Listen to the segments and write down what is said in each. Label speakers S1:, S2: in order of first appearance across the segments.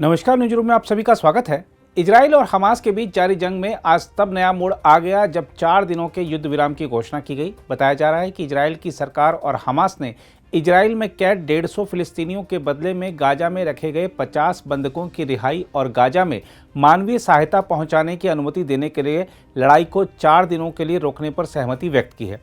S1: नमस्कार, न्यूज़रूम में आप सभी का स्वागत है। इजराइल और हमास के बीच जारी जंग में आज तब नया मोड़ आ गया जब 4 दिनों के युद्ध विराम की घोषणा की गई। बताया जा रहा है कि इजराइल की सरकार और हमास ने इजराइल में कैद 150 फिलिस्तीनियों के बदले में गाजा में रखे गए 50 बंधकों की रिहाई और गाजा में मानवीय सहायता पहुंचाने की अनुमति देने के लिए लड़ाई को 4 दिनों के लिए रोकने पर सहमति व्यक्त की है।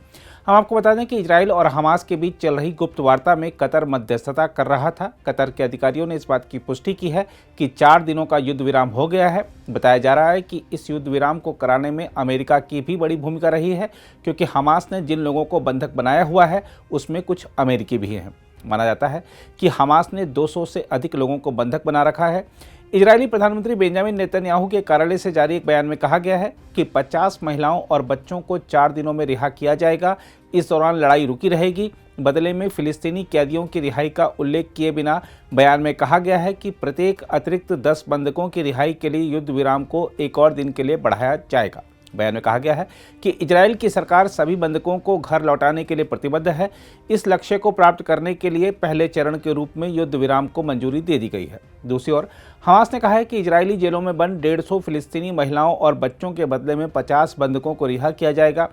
S1: हम आपको बता दें कि इजराइल और हमास के बीच चल रही गुप्त वार्ता में कतर मध्यस्थता कर रहा था। कतर के अधिकारियों ने इस बात की पुष्टि की है कि 4 दिनों का युद्ध विराम हो गया है। बताया जा रहा है कि इस युद्ध विराम को कराने में अमेरिका की भी बड़ी भूमिका रही है, क्योंकि हमास ने जिन लोगों को बंधक बनाया हुआ है उसमें कुछ अमेरिकी भी हैं। माना जाता है कि हमास ने 200 से अधिक लोगों को बंधक बना रखा है। इजरायली प्रधानमंत्री बेंजामिन नेतन्याहू के कार्यालय से जारी एक बयान में कहा गया है कि 50 महिलाओं और बच्चों को 4 दिनों में रिहा किया जाएगा। इस दौरान लड़ाई रुकी रहेगी। बदले में फिलिस्तीनी कैदियों की रिहाई का उल्लेख किए बिना बयान में कहा गया है कि प्रत्येक अतिरिक्त 10 बंधकों की रिहाई के लिए युद्ध विराम को एक और दिन के लिए बढ़ाया जाएगा। बयान में कहा गया है कि इजराइल की सरकार सभी बंधकों को घर लौटाने के लिए प्रतिबद्ध है। इस लक्ष्य को प्राप्त करने के लिए पहले चरण के रूप में युद्ध विराम को मंजूरी दे दी गई है। दूसरी ओर हमास ने कहा है कि इजरायली जेलों में बंद 150 फिलिस्तीनी महिलाओं और बच्चों के बदले में 50 बंधकों को रिहा किया जाएगा।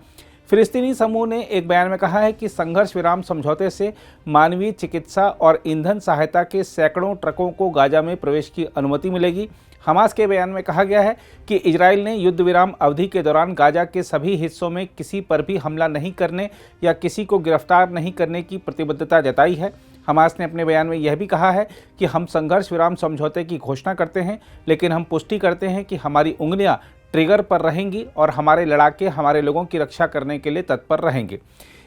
S1: फिलिस्तीनी समूह ने एक बयान में कहा है कि संघर्ष विराम समझौते से मानवीय चिकित्सा और ईंधन सहायता के सैकड़ों ट्रकों को गाजा में प्रवेश की अनुमति मिलेगी। हमास के बयान में कहा गया है कि इजराइल ने युद्ध विराम अवधि के दौरान गाजा के सभी हिस्सों में किसी पर भी हमला नहीं करने या किसी को गिरफ्तार नहीं करने की प्रतिबद्धता जताई है। हमास ने अपने बयान में यह भी कहा है कि हम संघर्ष विराम समझौते की घोषणा करते हैं, लेकिन हम पुष्टि करते हैं कि हमारी उंगलियां ट्रिगर पर रहेंगी और हमारे लड़ाके हमारे लोगों की रक्षा करने के लिए तत्पर रहेंगे।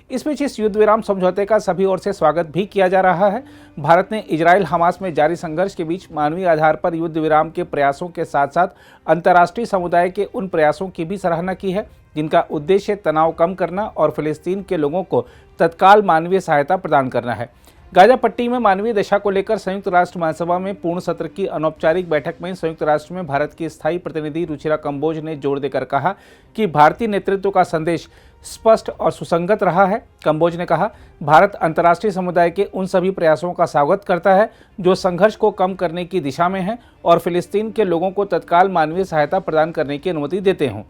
S1: इस बीच इस युद्ध विराम समझौते का सभी ओर से स्वागत भी किया जा रहा है। भारत ने इजराइल हमास में जारी संघर्ष के बीच मानवीय आधार पर युद्ध विराम के प्रयासों के साथ साथ अंतर्राष्ट्रीय समुदाय के उन प्रयासों की भी सराहना की है जिनका उद्देश्य तनाव कम करना और फिलिस्तीन के लोगों को तत्काल मानवीय सहायता प्रदान करना है। गाजा पट्टी में मानवीय दशा को लेकर संयुक्त राष्ट्र महासभा में पूर्ण सत्र की अनौपचारिक बैठक में संयुक्त राष्ट्र में भारत की स्थायी प्रतिनिधि रुचिरा कंबोज ने जोर देकर कहा कि भारतीय नेतृत्व का संदेश स्पष्ट और सुसंगत रहा है। कंबोज ने कहा, भारत अंतर्राष्ट्रीय समुदाय के उन सभी प्रयासों का स्वागत करता है जो संघर्ष को कम करने की दिशा में हैं और फिलिस्तीन के लोगों को तत्काल मानवीय सहायता प्रदान करने की अनुमति देते हों।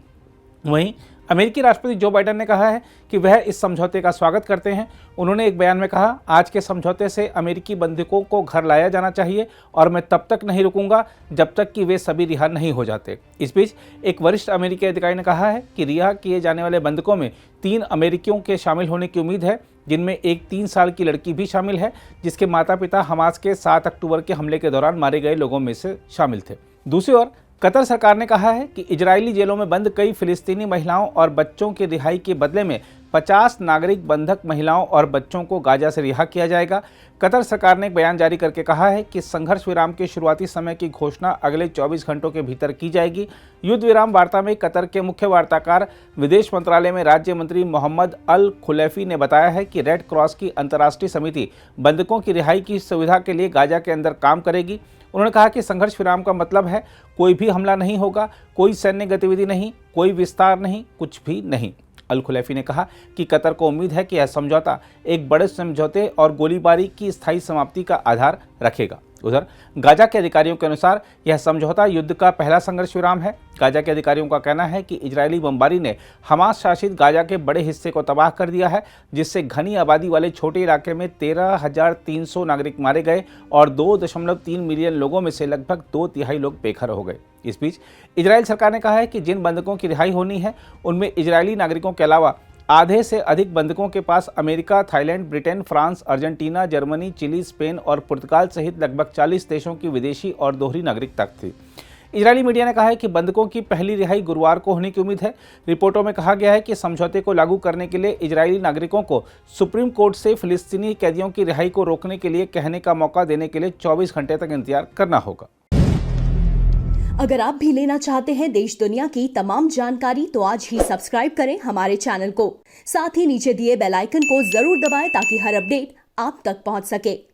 S1: वहीं अमेरिकी राष्ट्रपति जो बाइडेन ने कहा है कि वह इस समझौते का स्वागत करते हैं। उन्होंने एक बयान में कहा, आज के समझौते से अमेरिकी बंधकों को घर लाया जाना चाहिए और मैं तब तक नहीं रुकूंगा जब तक कि वे सभी रिहा नहीं हो जाते। इस बीच एक वरिष्ठ अमेरिकी अधिकारी ने कहा है कि रिहा किए जाने वाले बंधकों में 3 अमेरिकियों के शामिल होने की उम्मीद है, जिनमें एक 3 साल की लड़की भी शामिल है जिसके माता पिता हमास के 7 अक्टूबर के हमले के दौरान मारे गए लोगों में से शामिल थे। दूसरी ओर कतर सरकार ने कहा है कि इजरायली जेलों में बंद कई फिलिस्तीनी महिलाओं और बच्चों की रिहाई के बदले में 50 नागरिक बंधक महिलाओं और बच्चों को गाजा से रिहा किया जाएगा। कतर सरकार ने एक बयान जारी करके कहा है कि संघर्ष विराम के शुरुआती समय की घोषणा अगले 24 घंटों के भीतर की जाएगी। युद्ध विराम वार्ता में कतर के मुख्य वार्ताकार विदेश मंत्रालय में राज्य मंत्री मोहम्मद अल खुलैफी ने बताया है कि रेड क्रॉस की अंतर्राष्ट्रीय समिति बंधकों की रिहाई की सुविधा के लिए गाजा के अंदर काम करेगी। उन्होंने कहा कि संघर्ष विराम का मतलब है कोई भी हमला नहीं होगा, कोई सैन्य गतिविधि नहीं, कोई विस्तार नहीं, कुछ भी नहीं। अल खुलैफी ने कहा कि कतर को उम्मीद है कि यह समझौता एक बड़े समझौते और गोलीबारी की स्थायी समाप्ति का आधार रखेगा। उधर गाजा के अधिकारियों के अनुसार यह समझौता युद्ध का पहला संघर्ष विराम है। गाजा के अधिकारियों का कहना है कि इजरायली बमबारी ने हमास शासित गाजा के बड़े हिस्से को तबाह कर दिया है, जिससे घनी आबादी वाले छोटे इलाके में 13,300 नागरिक मारे गए और 2.3 मिलियन लोगों में से लगभग 2/3 लोग बेघर हो गए। इस बीच इजराइल सरकार ने कहा है कि जिन बंधकों की रिहाई होनी है उनमें इजरायली नागरिकों के अलावा आधे से अधिक बंधकों के पास America, Thailand, Britain, France, Argentina, Germany, Chile, Spain और पुर्तगाल सहित लगभग 40 देशों की विदेशी और दोहरी नागरिकता थी। इजरायली मीडिया ने कहा है कि बंधकों की पहली रिहाई गुरुवार को होने की उम्मीद है। रिपोर्टों में कहा गया है कि समझौते को लागू करने के लिए इजरायली नागरिकों को सुप्रीम कोर्ट से फिलिस्तीनी कैदियों की रिहाई को रोकने के लिए कहने का मौका देने के लिए 24 घंटे तक इंतजार करना होगा।
S2: अगर आप भी लेना चाहते हैं देश दुनिया की तमाम जानकारी तो आज ही सब्सक्राइब करें हमारे चैनल को। साथ ही नीचे दिए बेल आइकन को जरूर दबाएं ताकि हर अपडेट आप तक पहुंच सके।